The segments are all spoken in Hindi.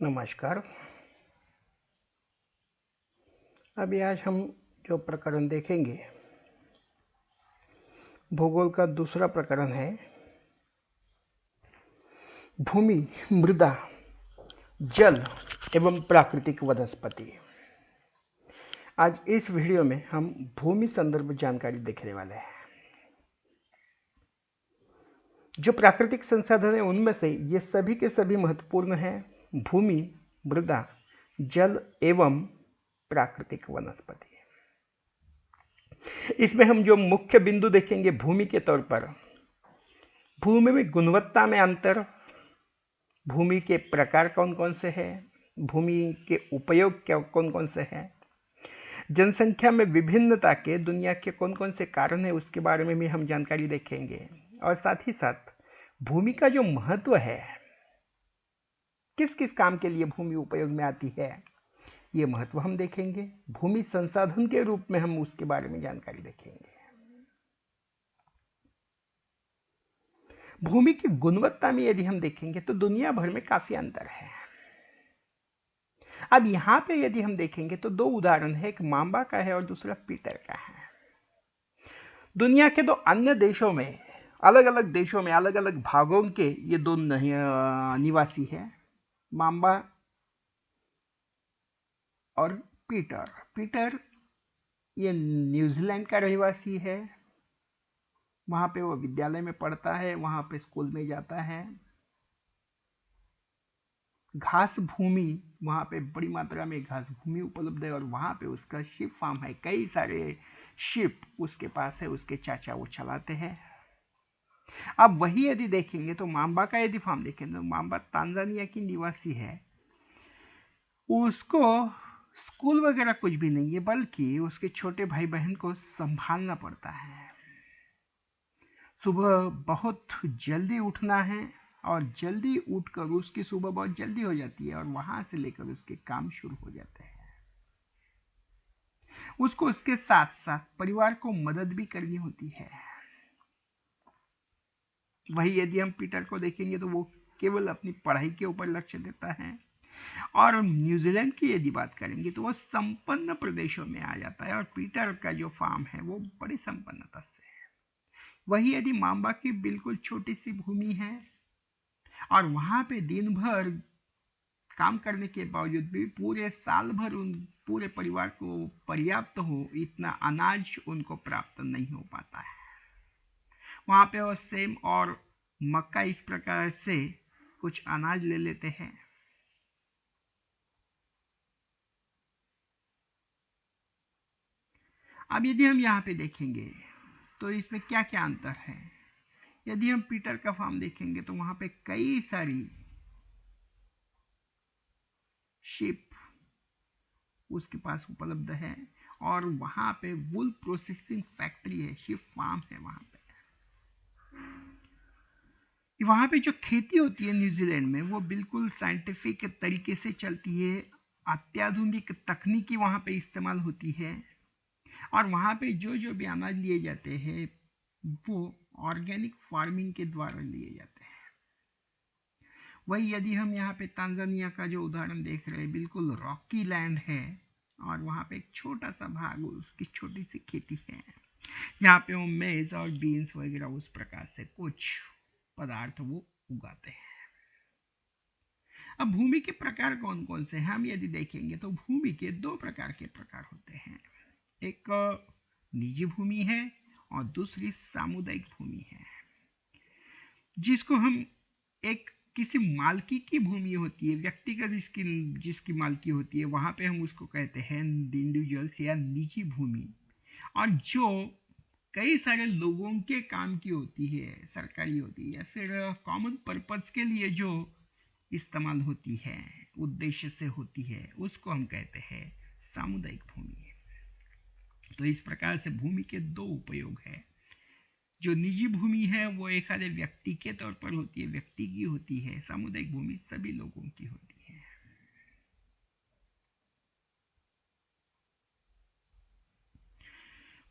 नमस्कार। अभी आज हम जो प्रकरण देखेंगे, भूगोल का दूसरा प्रकरण है भूमि, मृदा, जल एवं प्राकृतिक वनस्पति। आज इस वीडियो में हम भूमि संदर्भ जानकारी देखने वाले हैं। जो प्राकृतिक संसाधन है उनमें से ये सभी के सभी महत्वपूर्ण हैं: भूमि, मृदा, जल एवं प्राकृतिक वनस्पति। इसमें हम जो मुख्य बिंदु देखेंगे भूमि के तौर पर, भूमि में गुणवत्ता में अंतर, भूमि के प्रकार कौन कौन से हैं, भूमि के उपयोग क्या कौन कौन से हैं, जनसंख्या में विभिन्नता के दुनिया के कौन कौन से कारण है उसके बारे में भी हम जानकारी देखेंगे। और साथ ही साथ भूमि का जो महत्व है, किस किस काम के लिए भूमि उपयोग में आती है, ये महत्व हम देखेंगे। भूमि संसाधन के रूप में हम उसके बारे में जानकारी देखेंगे। भूमि की गुणवत्ता में यदि हम देखेंगे तो दुनिया भर में काफी अंतर है। अब यहां पे यदि हम देखेंगे तो दो उदाहरण है, एक मांबा का है और दूसरा पीटर का है। दुनिया के दो अन्य देशों में, अलग अलग देशों में, अलग अलग भागों के ये दो निवासी है, मांबा और पीटर। पीटर ये न्यूजीलैंड का रहवासी है, वहां पे वो विद्यालय में पढ़ता है, वहां पे स्कूल में जाता है। घास भूमि, वहां पे बड़ी मात्रा में घास भूमि उपलब्ध है और वहां पे उसका शिप फार्म है, कई सारे शिप उसके पास है, उसके चाचा वो चलाते हैं। अब वही यदि देखेंगे तो मांबा का यदि फार्म देखेंगे तो मांबा तांजानिया की निवासी है, उसको स्कूल वगैरह कुछ भी नहीं है, बल्कि उसके छोटे भाई बहन को संभालना पड़ता है। सुबह बहुत जल्दी उठना है और जल्दी उठकर उसकी सुबह बहुत जल्दी हो जाती है और वहां से लेकर उसके काम शुरू हो जाते हैं। उसको उसके साथ साथ परिवार को मदद भी करनी होती है। वही यदि हम पीटर को देखेंगे तो वो केवल अपनी पढ़ाई के ऊपर लक्ष्य देता है। और न्यूजीलैंड की यदि बात करेंगे तो वो संपन्न प्रदेशों में आ जाता है और पीटर का जो फार्म है वो बड़ी संपन्नता से है। वही यदि मांबा की बिल्कुल छोटी सी भूमि है और वहां पे दिन भर काम करने के बावजूद भी पूरे साल भर उन पूरे परिवार को पर्याप्त हो इतना अनाज उनको प्राप्त नहीं हो पाता है। वहां पे वो सेम और मक्का इस प्रकार से कुछ अनाज ले लेते हैं। अब यदि हम यहाँ पे देखेंगे तो इसमें क्या क्या अंतर है। यदि हम पीटर का फार्म देखेंगे तो वहां पे कई सारी शिप उसके पास उपलब्ध है और वहां पे वुल प्रोसेसिंग फैक्ट्री है, शिप फार्म है वहां पे। वहां पे जो खेती होती है न्यूजीलैंड में वो बिल्कुल साइंटिफिक तरीके से चलती है, अत्याधुनिक तकनीकी वहां पे इस्तेमाल होती है और वहां पे जो जो भी अनाज लिए जाते हैं वो ऑर्गेनिक फार्मिंग के द्वारा लिए जाते हैं। वही यदि हम यहाँ पे तांजानिया का जो उदाहरण देख रहे हैं, बिल्कुल रॉकी लैंड है और वहां पे एक छोटा सा भाग उसकी छोटी सी खेती है, यहाँ पे वो मेज और बीन्स वगैरह उस प्रकार से कुछ पदार्थ वो उगाते हैं। अब भूमि के प्रकार कौन कौन से हैं हम यदि देखेंगे तो भूमि के दो प्रकार के प्रकार होते हैं, एक निजी भूमि है और दूसरी सामुदायिक भूमि है। जिसको हम एक किसी मालकी की भूमि होती है, व्यक्तिगत जिसकी जिसकी मालकी होती है, वहां पे हम उसको कहते हैं इंडिविजुअल्स या निजी भूमि। और जो कई सारे लोगों के काम की होती है, सरकारी होती है या फिर कॉमन पर्पस के लिए जो इस्तेमाल होती है, उद्देश्य से होती है, उसको हम कहते हैं सामुदायिक भूमि। तो इस प्रकार से भूमि के दो उपयोग है। जो निजी भूमि है वो एक आधे व्यक्ति के तौर पर होती है, व्यक्ति की होती है। सामुदायिक भूमि सभी लोगों की होती है।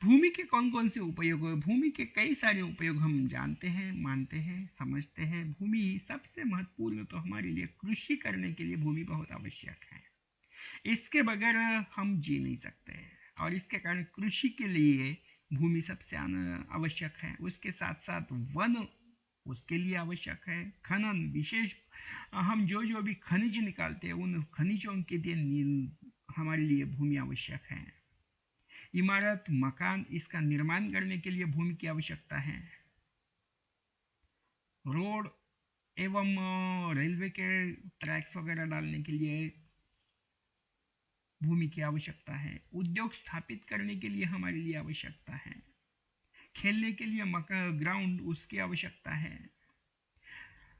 भूमि के कौन कौन से उपयोग है? भूमि के कई सारे उपयोग हम जानते हैं, मानते हैं, समझते हैं। भूमि सबसे महत्वपूर्ण तो हमारे लिए कृषि करने के लिए भूमि बहुत आवश्यक है। इसके बगैर हम जी नहीं सकते हैं, और इसके कारण कृषि के लिए भूमि सबसे आवश्यक है। उसके साथ साथ वन उसके लिए आवश्यक है। खनन विशेष, हम जो जो भी खनिज निकालते हैं उन खनिजों के लिए हमारे लिए भूमि आवश्यक है। इमारत मकान इसका निर्माण करने के लिए भूमि की आवश्यकता है। रोड एवं रेलवे के ट्रैक्स वगैरह डालने के लिए भूमि की आवश्यकता है। उद्योग स्थापित करने के लिए हमारे लिए आवश्यकता है। खेलने के लिए ग्राउंड उसकी आवश्यकता है।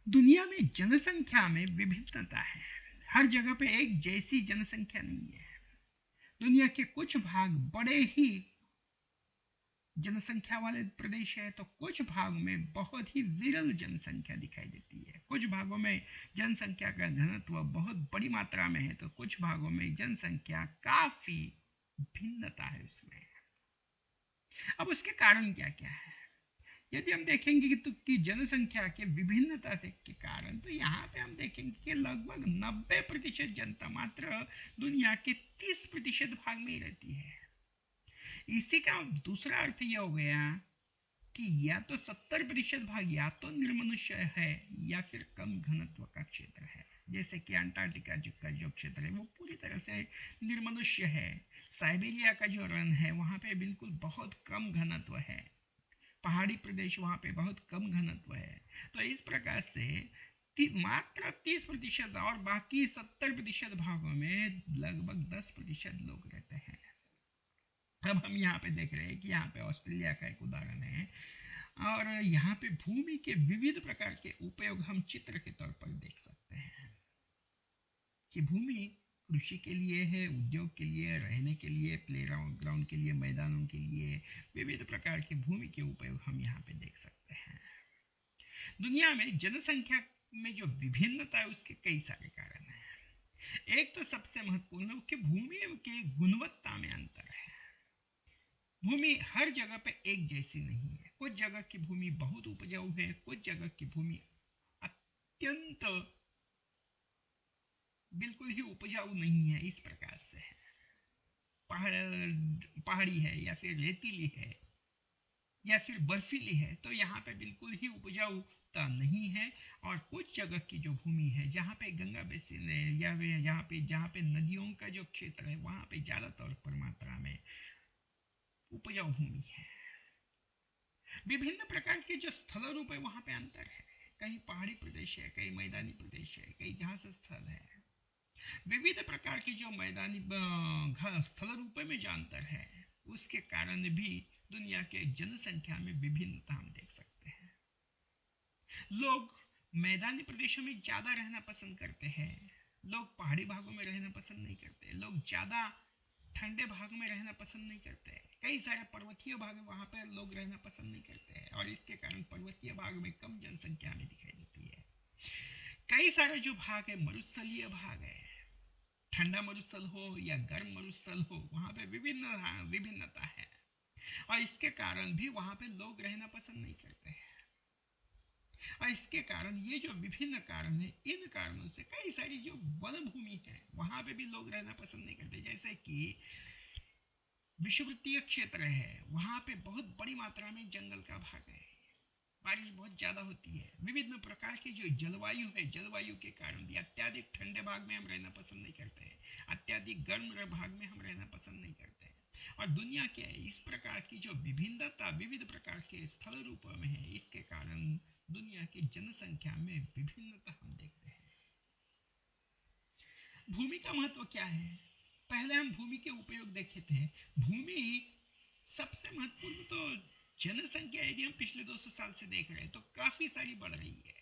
दुनिया में जनसंख्या में विभिन्नता है। हर जगह पे एक जैसी जनसंख्या नहीं है। दुनिया के कुछ भाग बड़े ही जनसंख्या वाले प्रदेश है, तो कुछ भाग में बहुत ही विरल जनसंख्या दिखाई देती है। कुछ भागों में जनसंख्या का घनत्व बहुत बड़ी मात्रा में है, तो कुछ भागों में जनसंख्या काफी भिन्नता है उसमें। अब उसके कारण क्या क्या है? यदि हम देखेंगे कि जनसंख्या के विभिन्नता के कारण, तो यहाँ पे हम देखेंगे कि लगभग 90% जनता मात्र दुनिया के 30% भाग में ही रहती है। इसी का दूसरा अर्थ यह हो गया कि या तो 70% भाग या तो निर्मनुष्य है या फिर कम घनत्व का क्षेत्र है। जैसे कि अंटार्कटिका का जो क्षेत्र है वो पूरी तरह से निर्मनुष्य है। साइबेरिया का जो रण है वहाँ पे बिल्कुल बहुत कम घनत्व है। पहाड़ी प्रदेश वहाँ पे बहुत कम घनत्व है। तो इस प्रकार से मात्र 30% और बाकी 70% भागों में लगभग 10% लोग रहते हैं। अब हम यहाँ पे देख रहे हैं कि यहाँ पे ऑस्ट्रेलिया का एक उदाहरण है, और यहाँ पे भूमि के विविध प्रकार के उपयोग हम चित्र के तौर पर देख सकते हैं कि भूमि कृषि के लिए है, उद्योग के लिए, रहने के लिए, प्ले ग्राउंड के लिए, मैदानों के लिए, विविध प्रकार के भूमि के उपयोग हम यहाँ पे देख सकते हैं। दुनिया में जनसंख्या में जो विभिन्नता है उसके कई सारे कारण हैं। एक तो सबसे महत्वपूर्ण कि भूमि की गुणवत्ता में अंतर है। भूमि हर जगह पे एक जैसी नहीं है। कुछ जगह की भूमि बहुत उपजाऊ है, कुछ जगह की भूमि अत्यंत बिल्कुल ही उपजाऊ नहीं है। इस प्रकार से है, पहाड़ी है या फिर रेतीली है या फिर बर्फीली है, तो यहाँ पे बिल्कुल ही उपजाऊता नहीं है। और कुछ जगह की जो भूमि है जहाँ पे गंगा बेसिन है या जहाँ पे नदियों का जो क्षेत्र है वहाँ पे ज्यादा तौर पर मात्रा में उपजाऊ भूमि है। विभिन्न प्रकार के जो स्थल रूप है वहां पे अंतर है। कहीं पहाड़ी प्रदेश है, कहीं मैदानी प्रदेश है, कहीं घास स्थल है। विविध प्रकार के जो मैदानी स्थल रूप में जो अंतर है उसके कारण भी दुनिया के जनसंख्या में विभिन्नता हम देख सकते हैं। लोग मैदानी प्रदेशों में ज्यादा रहना पसंद करते हैं, लोग पहाड़ी भागों में रहना पसंद नहीं करते। लोग ज्यादा ठंडे भाग में रहना पसंद नहीं करते हैं। कई सारे पर्वतीय भाग वहां पर लोग रहना पसंद नहीं करते हैं, और इसके कारण पर्वतीय भाग में कम जनसंख्या में दिखाई देती है। कई सारे जो भाग है मरुस्थलीय भाग है, ठंडा मरुस्थल हो या गर्म मरुस्थल हो, वहां पे विभिन्नता है, और इसके कारण भी वहां पे लोग रहना पसंद नहीं करते हैं। और इसके कारण ये जो विभिन्न कारण है, इन कारणों से कई सारी जो वन भूमि है वहां पे भी लोग रहना पसंद नहीं करते। जैसे कि विषुवृत्तीय क्षेत्र है, वहां पे बहुत बड़ी मात्रा में जंगल का भाग है, बारिश बहुत ज्यादा होती है। विभिन्न प्रकार की जो जलवायु है, जलवायु के कारण भी अत्याधिक ठंडे भाग में हम रहना पसंद नहीं करते हैं, अत्याधिक गर्म भाग में हम रहना पसंद नहीं करते हैं। और दुनिया के इस प्रकार की जो विभिन्नता विविध प्रकार के स्थल रूप में है, इसके कारण दुनिया की जनसंख्या में विभिन्नता हम देखते हैं। भूमि का महत्व क्या है? पहले हम भूमि के उपयोग देखे थे। भूमि सबसे महत्वपूर्ण तो जनसंख्या यदि हम पिछले 200 साल से देख रहे हैं तो काफी सारी बढ़ रही है,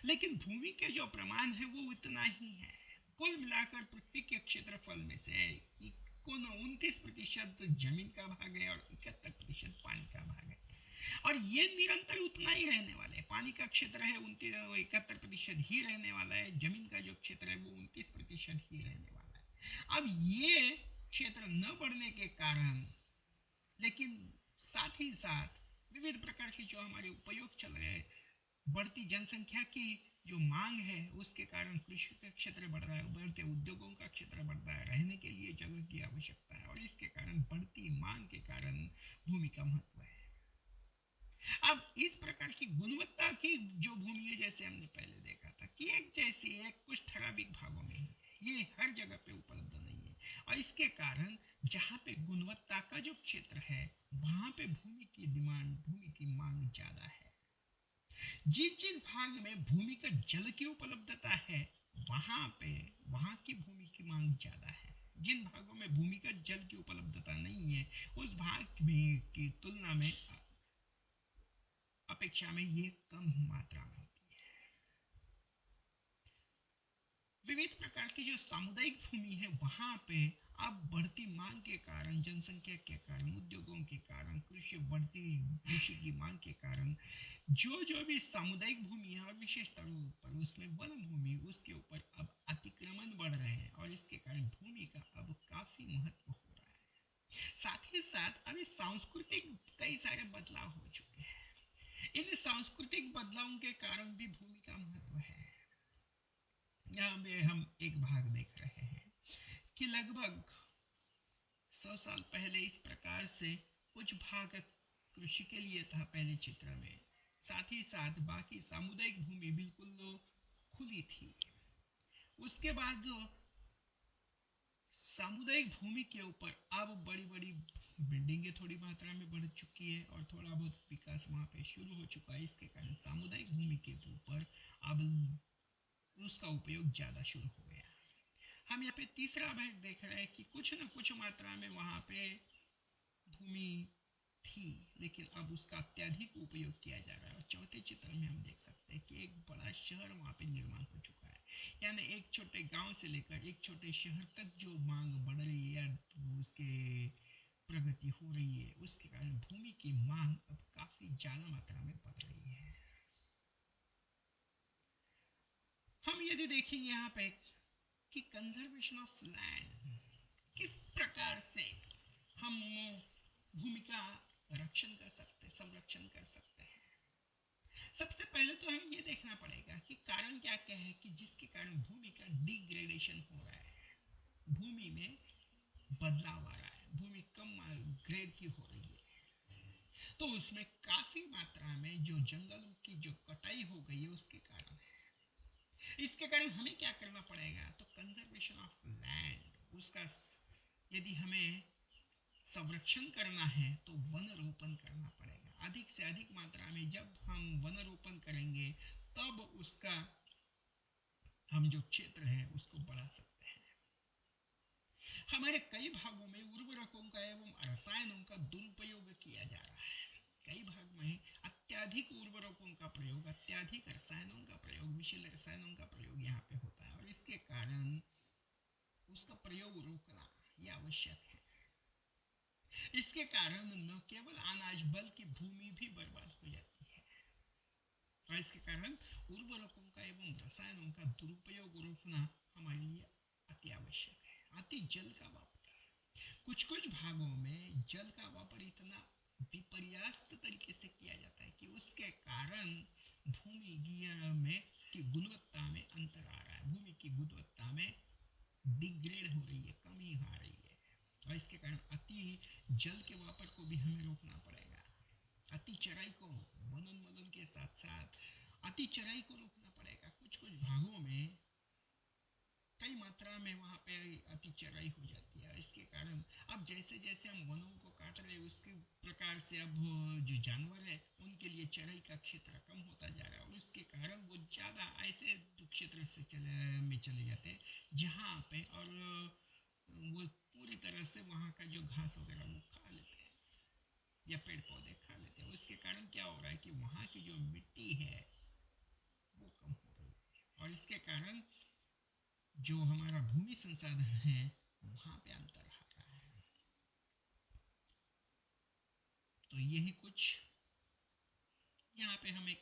लेकिन भूमि के जो प्रमाण है वो उतना ही है। कुल मिलाकर पृथ्वी के क्षेत्रफल में से 29% जमीन का भाग है और 71% पानी का भाग है, और ये निरंतर उतना ही रहने वाला है। पानी का क्षेत्र है 71% ही रहने वाला है, जमीन का जो क्षेत्र है वो 29% ही रहने वाला है। अब ये क्षेत्र न बढ़ने के कारण, लेकिन साथ ही साथ विविध प्रकार के जो हमारे उपयोग चल रहे हैं, बढ़ती जनसंख्या की जो मांग है उसके कारण कृषि का क्षेत्र बढ़ रहा है, बढ़ते उद्योगों का क्षेत्र बढ़ रहा है, रहने के लिए जगह की आवश्यकता है, और इसके कारण बढ़ती मांग के कारण भूमि का महत्व है। अब इस प्रकार की गुणवत्ता की जो भूमि है, जैसे हमने पहले देखा था कि एक जैसी है, कुछ ठराविक भागों में ही है, ये हर जगह पे उपलब्ध नहीं है, और इसके कारण जहाँ पे गुणवत्ता का जो क्षेत्र है वहां पे भूमि की डिमांड, भूमि की मांग ज्यादा है। जिस जिस भाग में भूमि का जल की उपलब्धता है वहां पे वहां की भूमि की मांग ज्यादा है। जिन भागों में भूमि का जल की उपलब्धता नहीं है उस भाग में की तुलना में अपेक्षा में ये कम मात्रा में होती है। विविध प्रकार की जो सामुदायिक भूमि है वहां पे अब बढ़ती मांग के कारण, जनसंख्या के कारण, उद्योगों के कारण, बढ़ती कृषि की मांग के कारण जो जो भी सामुदायिक भूमि है और विशेष तौर पर उसमें वन भूमि, उसके ऊपर अब अतिक्रमण बढ़ रहे हैं, और इसके कारण भूमि का अब काफी महत्व हो रहा है। साथ ही साथ अभी सांस्कृतिक कई सारे बदलाव हो चुके हैं। इन सांस्कृतिक बदलावों के कारण भी भूमि का महत्व है। यहाँ पे हम एक भाग देख रहे हैं कि लगभग 100 साल पहले इस प्रकार से कुछ भाग कृषि के लिए था पहले चित्र में, साथ ही साथ बाकी सामुदायिक भूमि बिल्कुल खुली थी। उसके बाद सामुदायिक भूमि के ऊपर अब बड़ी बड़ी बिल्डिंगें थोड़ी मात्रा में बढ़ चुकी है और थोड़ा बहुत विकास वहां पे शुरू हो चुका है। इसके कारण सामुदायिक भूमि के ऊपर अब उसका उपयोग ज्यादा शुरू हो गया है। हम यहाँ पे तीसरा भाग देख रहे हैं कि कुछ न कुछ मात्रा में वहां पे भूमि थी, लेकिन अब उसका अत्यधिक उपयोग किया जा रहा है। और चौथे चित्र में हम देख सकते हैं कि एक बड़ा शहर वहां पे निर्माण हो चुका है। यानी एक छोटे गांव से लेकर एक छोटे शहर तक जो मांग बढ़ रही है, उसके प्रगति हो रही है, उसके कारण भूमि की मांग अब काफी ज्यादा मात्रा में बढ़ रही है। हम यदि देखेंगे यहाँ पे कि कंजर्वेशन ऑफ लैंड, किस प्रकार से हम भूमि का रक्षण कर सकते, संरक्षण कर सकते हैं। सबसे पहले तो हमें ये देखना पड़ेगा कि कारण क्या क्या है कि जिसके कारण भूमि का डिग्रेडेशन हो रहा है, भूमि में बदलाव आ रहा है, भूमि कम ग्रेड की हो रही है। तो उसमें काफी मात्रा में जो जंगलों की जो कटाई हो गई है उसके कारण है। इसके कारण हमें क्या करना पड़ेगा, तो कंजर्वेशन ऑफ लैंड, उसका यदि हमें संरक्षण करना है तो वन रोपण करना पड़ेगा। अधिक से अधिक मात्रा में जब हम वन रोपण करेंगे तब उसका हम जो क्षेत्र है उसको बढ़ा सकते हैं। हमारे कई भागों में उर्वरकों का एवं रसायनों का दुरुपयोग किया जा रहा है। कई भाग में अत्याधिक उर्वरकों का प्रयोग, अत्याधिक रसायनों का प्रयोग, विषैले रसायनों का प्रयोग यहाँ पे होता है, और इसके कारण उसका प्रयोग रोकना ये आवश्यक है। इसके कारण न केवल अनाज बल्कि भूमि भी बर्बाद हो जाती है, और इसके कारण उर्वरकों का एवं रसायनों का दुरुपयोग रोकना हमारे लिए अति आवश्यक है। अति जल का वापर, कुछ कुछ भागों में जल का वापर इतना विपर्यास्त तरीके से किया जाता है कि उसके कारण भूमि में की गुणवत्ता में अंतर आ रहा है, भूमि की गुणवत्ता में डिग्रेड हो रही है, कमी आ रही है, और इसके कारण अति जल के वापर को भी हमें रोकना पड़ेगा। अति चराई को, वनोन्मूलन के साथ साथ अति चराई को रोकना पड़ेगा। कुछ कुछ भागों में कई मात्रा में वहां पे अति चराई हो जाती है। इसके कारण अब जैसे जैसे हम वनों को काट रहे हैं उसके प्रकार से अब जो जानवर है उनके लिए चराई का क्षेत्र कम होता जा रहा है, और इसके कारण वो ज्यादा ऐसे क्षेत्र से चले जाते हैं जहाँ पे, और वो पूरी तरह से वहाँ का जो घास वगैरह वो खा लेते हैं या पेड़ पौधे खा लेते हैं। उसके कारण क्या हो रहा है कि वहाँ की जो मिट्टी है वो कम हो रही है, और इसके कारण जो हमारा भूमि संसाधन है वहां पे अंतर आ रहा है। तो यही कुछ यहाँ पे हम एक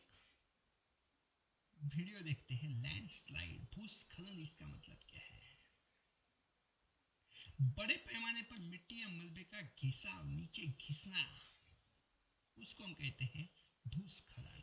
वीडियो देखते हैं, लैंडस्लाइड, भूस्खलन, इसका मतलब क्या है। बड़े पैमाने पर मिट्टी या मलबे का घिसाव, नीचे घिसना, उसको हम कहते हैं भूस्खलन।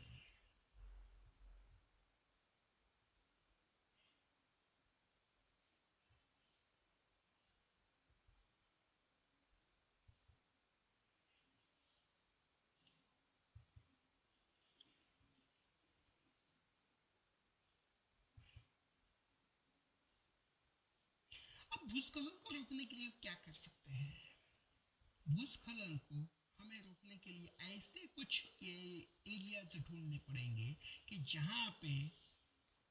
अब भूस्खलन को रोकने के लिए क्या कर सकते हैं? भूस्खलन को हमें रोकने के लिए ऐसे कुछ एरियाज ढूंढने पड़ेंगे कि जहाँ पे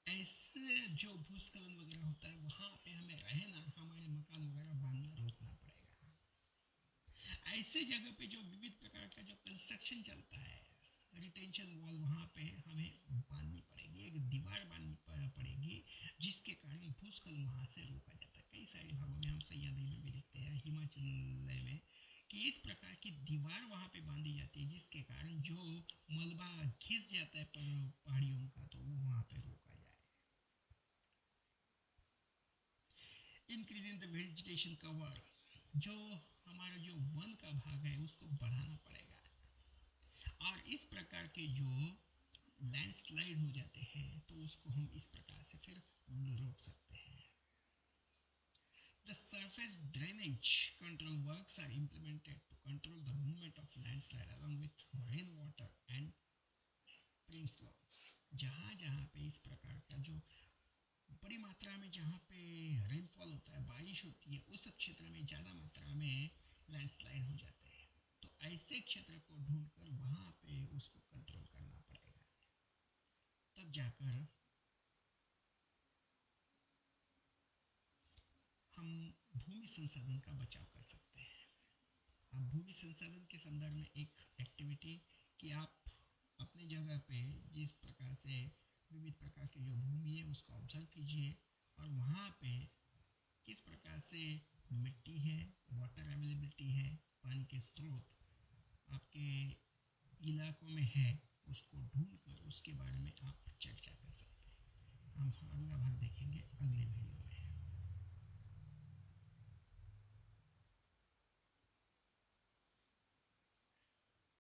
ऐसे जो भूस्खलन वगैरह होता है वहाँ पे हमें रहना, हमारे मकान वगैरह बांधना रोकना पड़ेगा। ऐसे जगह पे जो विविध प्रकार का जो कंस्ट्रक्शन चलता है, रिटेंशन वॉल, वहाँ पे हमें बांधनी पड़ेगी, एक दीवार बांधनी पड़ेगी, जिसके कारण भूस्खलन वहाँ से रोका जाता है। कई सारे भागों में हम सह्याद्री में भी देखते हैं, हिमाचल में, कि इस प्रकार की दीवार वहाँ पे बांधी जाती है, जिसके कारण जो मलबा घिस जाता है पहाड़ियों का, तो वो वहाँ पे रोका जाए। इंक्रीजिंग द वेजिटेशन कवर, जो हमारा जो वन का भाग है उसको बढ़ाना पड़ेगा। और इस प्रकार के जो लैंडस्लाइड हो जाते हैं तो उसको हम इस प्रकार से फिर रोक सकते हैं। The surface drainage control works are implemented to control the movement of landslide along with rainwater and spring floods। जहाँ जहाँ पे इस प्रकार का जो बड़ी मात्रा में जहाँ पे रेनफॉल होता है, बारिश होती है, उस क्षेत्र में ज़्यादा मात्रा में लैंडस्लाइड हो जाते हैं। तो ऐसे क्षेत्र को ढूंढकर वहाँ पे उसको कंट्रोल करना पड़ेगा, तब जाकर हम भूमि संसाधन का बचाव कर सकते हैं। अब भूमि संसाधन के संदर्भ में एक एक्टिविटी कि आप अपने जगह पे जिस प्रकार से विविध प्रकार की जो भूमि है उसको ऑब्जर्व कीजिए, और वहाँ पे किस प्रकार से मिट्टी है, वाटर अवेलेबिलिटी है, पानी के स्रोत आपके इलाकों में है, उसको ढूंढकर उसके बारे में आप चर्चा कर सकते हैं। हम अगला भाग देखेंगे अगले वीडियो में।